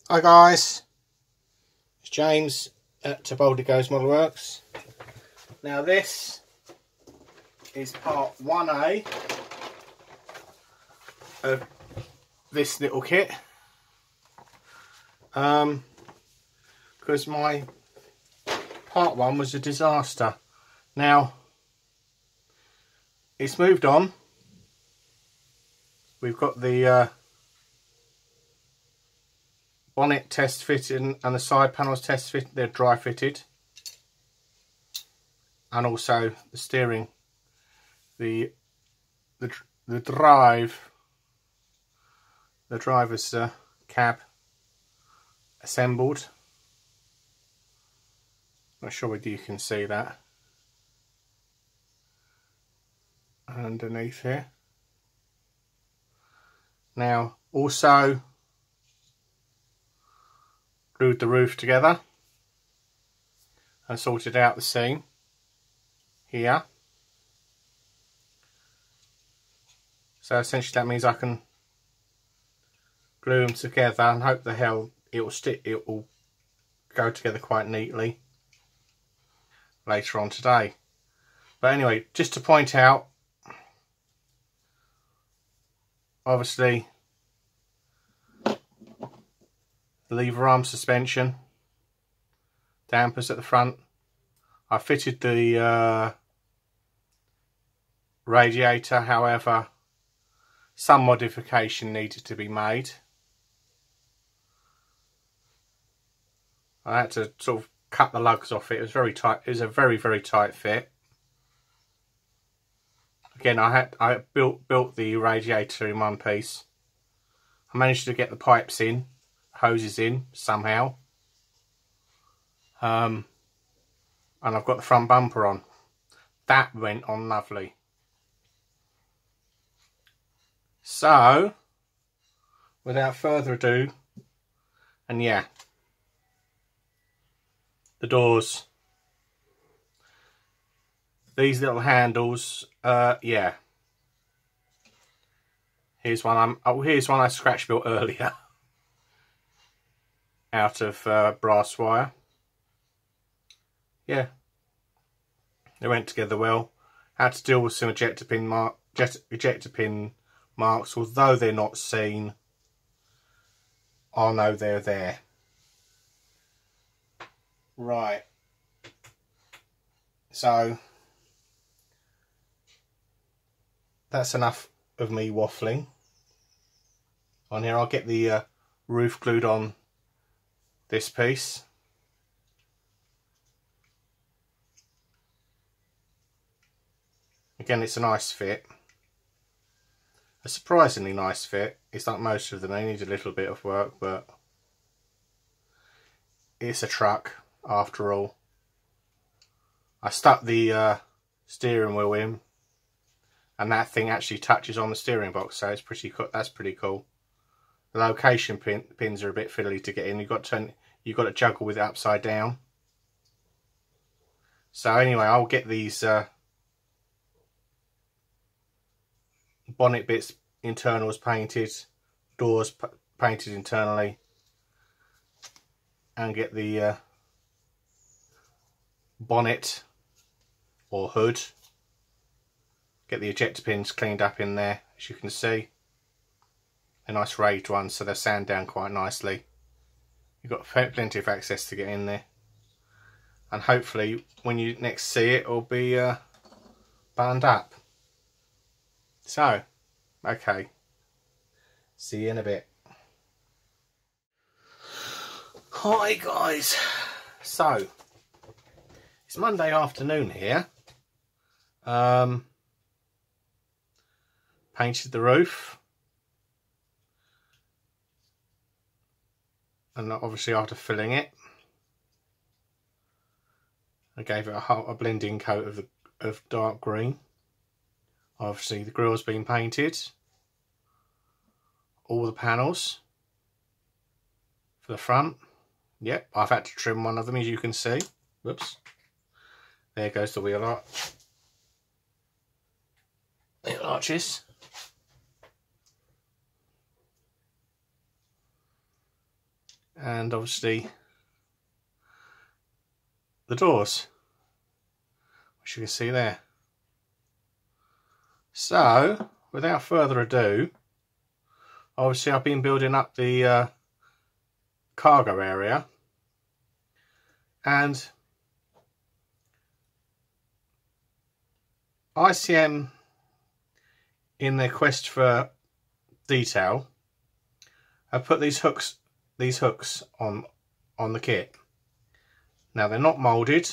Hi guys, it's James at Boulder Goes Model Works. Now this is part 1A of this little kit, because my part 1 was a disaster. Now it's moved on. We've got the bonnet test fitted and the side panels test fitted. They're dry fitted, and also the steering, the driver's cab assembled. Not sure whether you can see that underneath here. Now also glued the roof together and sorted out the seam here. So essentially that means I can glue them together and hope the hell it will go together quite neatly later on today. But anyway, just to point out, obviously the lever arm suspension, dampers at the front. I fitted the radiator, however some modification needed to be made. I had to sort of cut the lugs off it. It was very tight. It was a very, very tight fit. Again, I built the radiator in one piece. I managed to get the pipes in, hoses in somehow, and I've got the front bumper on. That went on lovely. So without further ado, and yeah, the doors, these little handles, yeah, here's one I scratch built earlier out of brass wire. Yeah, they went together well. Had to deal with some ejector pin marks, although they're not seen. I know they're there. Right, so that's enough of me waffling on here. I'll get the roof glued on this piece. Again, it's a nice fit, a surprisingly nice fit. It's like most of them, they need a little bit of work, but it's a truck after all. I stuck the steering wheel in, and that thing actually touches on the steering box, so it's pretty cool. That's pretty cool. The location pins are a bit fiddly to get in. You've got to juggle with it upside down. So anyway, I'll get these bonnet bits, internals painted, doors painted internally, and get the bonnet or hood, get the ejector pins cleaned up in there. As you can see, a nice raised one, so they're sanded down quite nicely. You've got plenty of access to get in there, and hopefully when you next see it, it'll be buttoned up. So, okay, see you in a bit. Hi guys, so it's Monday afternoon here. Painted the roof, and obviously after filling it, I gave it a blending coat of dark green. Obviously the grille's been painted, all the panels for the front. Yep, I've had to trim one of them, as you can see. Whoops, there goes the wheel arch. Wheel arches. and obviously the doors, which you can see there. So without further ado, obviously I've been building up the cargo area, and ICM, in their quest for detail, have put these hooks on the kit. Now they're not moulded,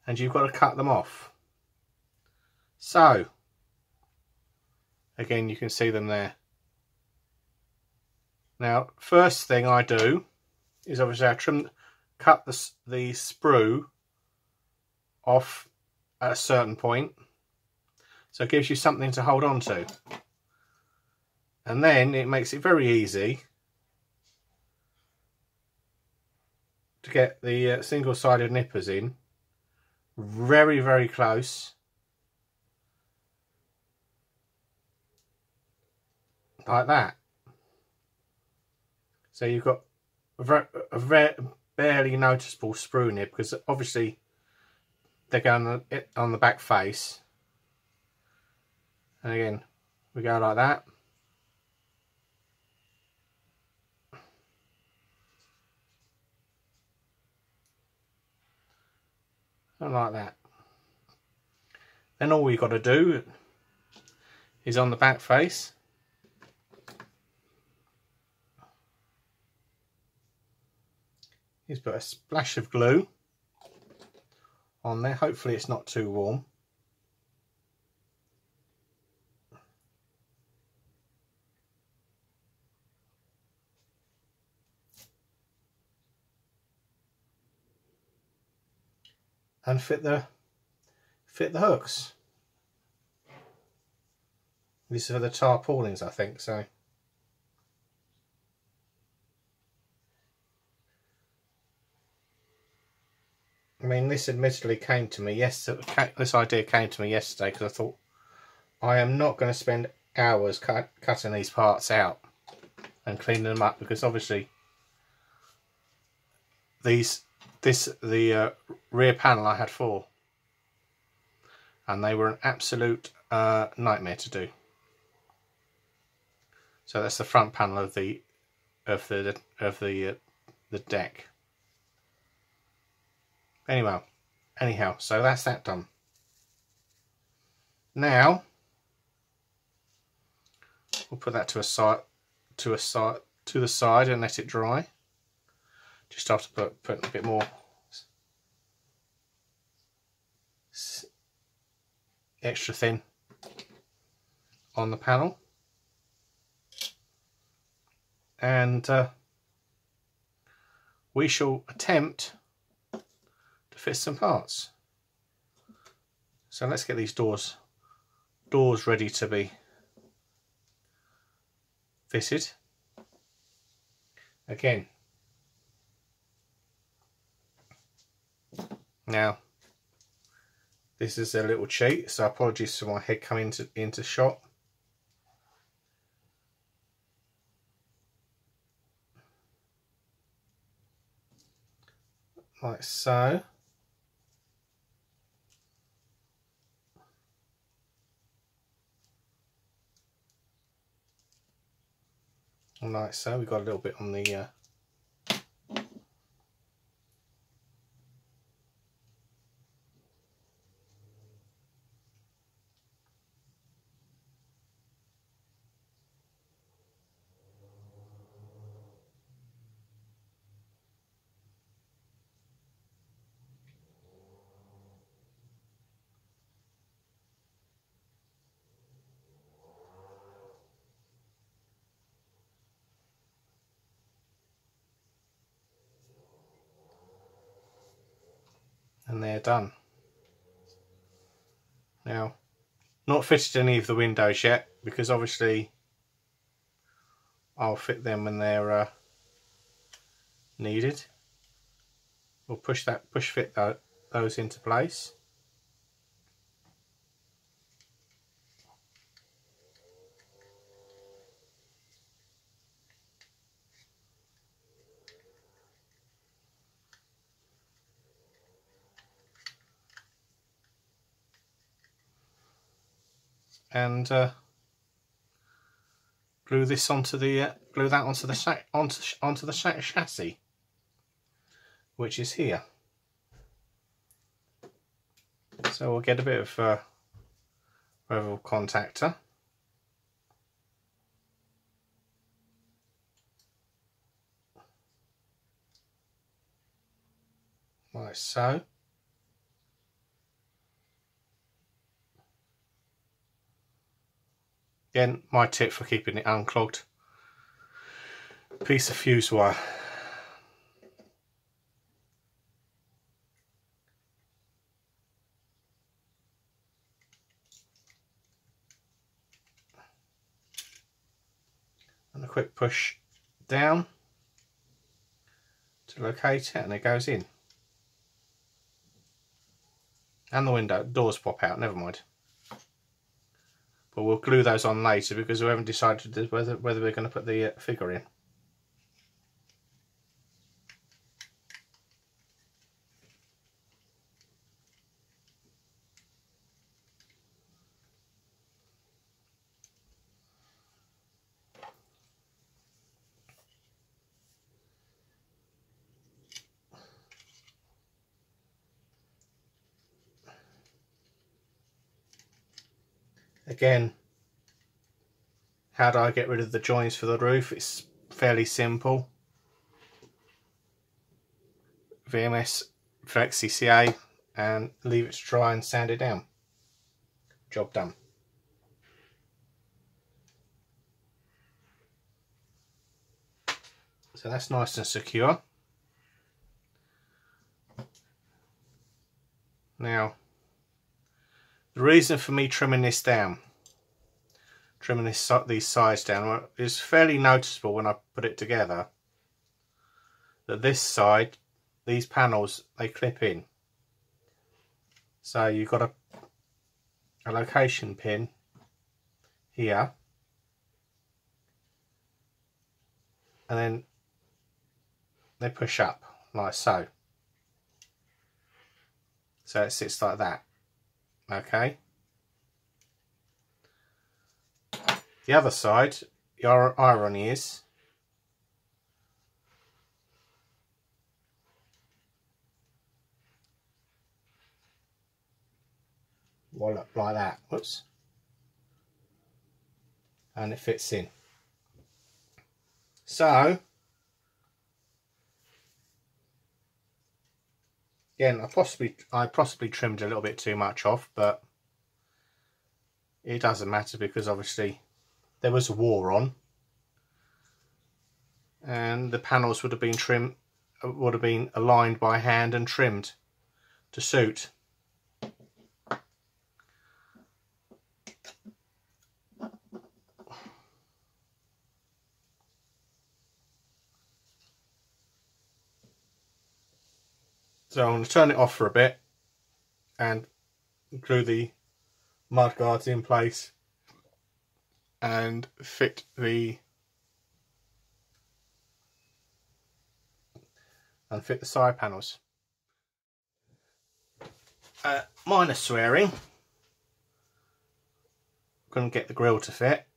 and you've got to cut them off. So again, you can see them there. Now first thing I do is obviously I cut the sprue off at a certain point, so it gives you something to hold on to, and then it makes it very easy to get the single-sided nippers in very close, like that. So you've got a very barely noticeable sprue nib, because obviously they're going on the back face, and again we go like that. And like that. Then all we've got to do is on the back face, is put a splash of glue on there. Hopefully it's not too warm. And fit the hooks. These are the tarpaulins, I think. So I mean, this admittedly came to me yesterday. This idea came to me yesterday because I thought, I am not going to spend hours cutting these parts out and cleaning them up, because obviously the rear panel I had 4, and they were an absolute nightmare to do. So that's the front panel of the deck. Anyhow, so that's that done. Now we'll put that to the side and let it dry. Just have to put a bit more extra thin on the panel, and we shall attempt to fit some parts. So let's get these doors ready to be fitted. Again, now this is a little cheat, so apologies for my head coming into shot. Like so. And like so, we've got a little bit on the and they're done. Now, not fitted any of the windows yet, because obviously I'll fit them when they're needed. We'll push fit those into place. and glue this onto the glue that onto the chassis, which is here. So we'll get a bit of oval contactor. Like so. Again, my tip for keeping it unclogged, piece of fuse wire. And a quick push down to locate it, and it goes in. And the doors pop out, never mind. But we'll glue those on later because we haven't decided whether we're going to put the figure in. Again, how do I get rid of the joints for the roof? It's fairly simple. VMS Flexi CA and leave it to dry and sand it down. Job done. So that's nice and secure. Now, the reason for me trimming this down, these sides down, is fairly noticeable when I put it together. That this side, these panels, they clip in. So you've got a location pin here, and then they push up like so. So it sits like that. Okay. The other side, the irony is, well, like that. Whoops. And it fits in. So again, I possibly trimmed a little bit too much off, but it doesn't matter because obviously there was a war on, and the panels would have been aligned by hand and trimmed to suit. So I'm going to turn it off for a bit and glue the mud guards in place and fit the side panels. Minor swearing. I'm going to get the grill to fit.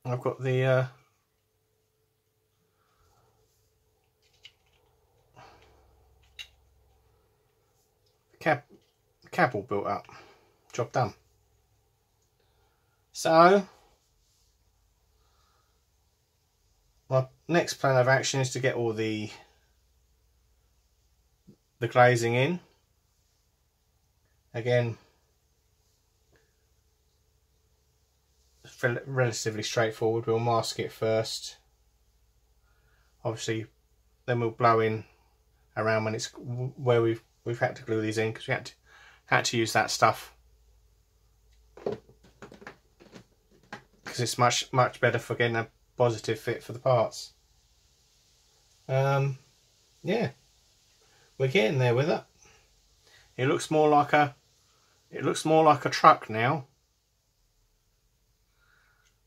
I've got the cab all built up. Job done. So my next plan of action is to get all the glazing in. Again, relatively straightforward. We'll mask it first, obviously, then we'll blow in around when it's where we've had to glue these in, because we had to use that stuff because it's much better for getting a positive fit for the parts. Yeah, we're getting there with it. It looks more like a truck now.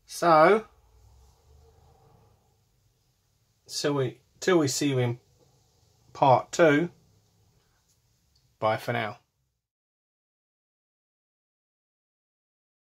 So till we see you in part 2. Bye for now.